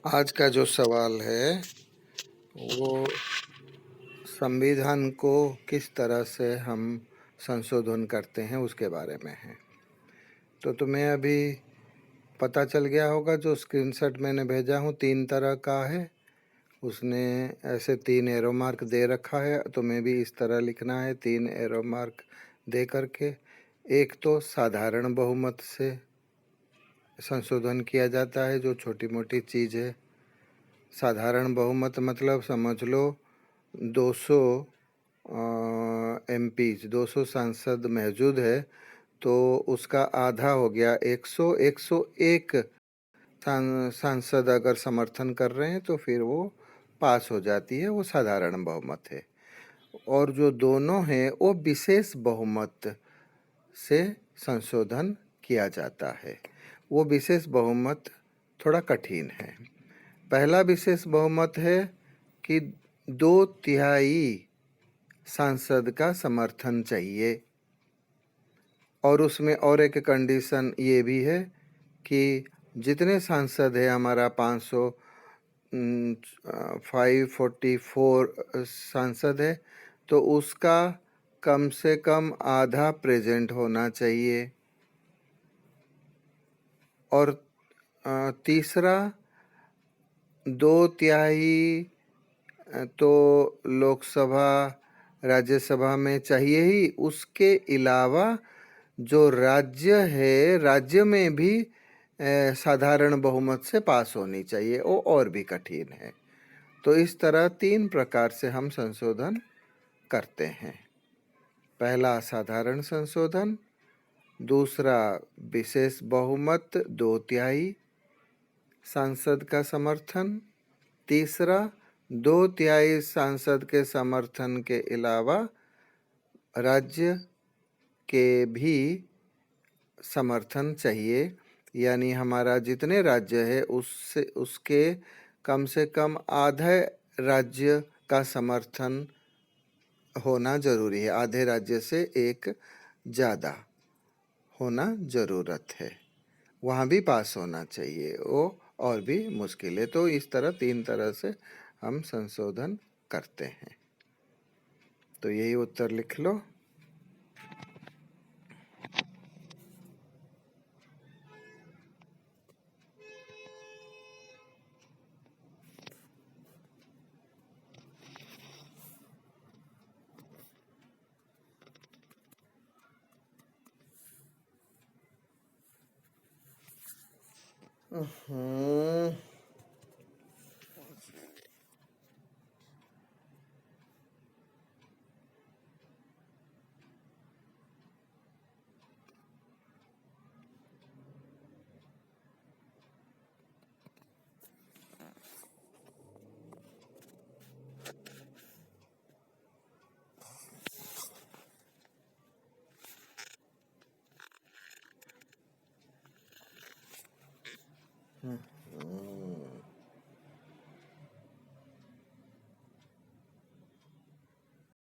आज का जो सवाल है वो संविधान को किस तरह से हम संशोधन करते हैं उसके बारे में है। तो तुम्हें अभी पता चल गया होगा, जो स्क्रीनशॉट मैंने भेजा हूँ 3 तरह का है। उसने ऐसे 3 एरो मार्क दे रखा है, तुम्हें भी इस तरह लिखना है 3 एरो मार्क दे करके। एक तो साधारण बहुमत से संशोधन किया जाता है, जो छोटी मोटी चीज़ है। साधारण बहुमत मतलब समझ लो 200 एमपीज 200 सांसद मौजूद है, तो उसका आधा हो गया 101 सांसद अगर समर्थन कर रहे हैं तो फिर वो पास हो जाती है, वो साधारण बहुमत है। और जो दोनों हैं वो विशेष बहुमत से संशोधन किया जाता है। वो विशेष बहुमत थोड़ा कठिन है। पहला विशेष बहुमत है कि 2/3 सांसद का समर्थन चाहिए, और उसमें और एक कंडीशन ये भी है कि जितने सांसद है हमारा 544 सांसद है, तो उसका कम से कम आधा प्रेजेंट होना चाहिए। और तीसरा 2/3 तो लोकसभा राज्यसभा में चाहिए ही, उसके अलावा जो राज्य है, राज्य में भी साधारण बहुमत से पास होनी चाहिए, वो और भी कठिन है। तो इस तरह 3 प्रकार से हम संशोधन करते हैं। पहला साधारण संशोधन, दूसरा विशेष बहुमत 2/3 सांसद का समर्थन, तीसरा 2/3 सांसद के समर्थन के अलावा राज्य के भी समर्थन चाहिए। यानी हमारा जितने राज्य है उससे उसके कम से कम आधे राज्य का समर्थन होना जरूरी है, आधे राज्य से एक ज़्यादा होना ज़रूरत है। वहाँ भी पास होना चाहिए, वो और भी मुश्किल है। तो इस तरह 3 तरह से हम संशोधन करते हैं। तो यही उत्तर लिख लो।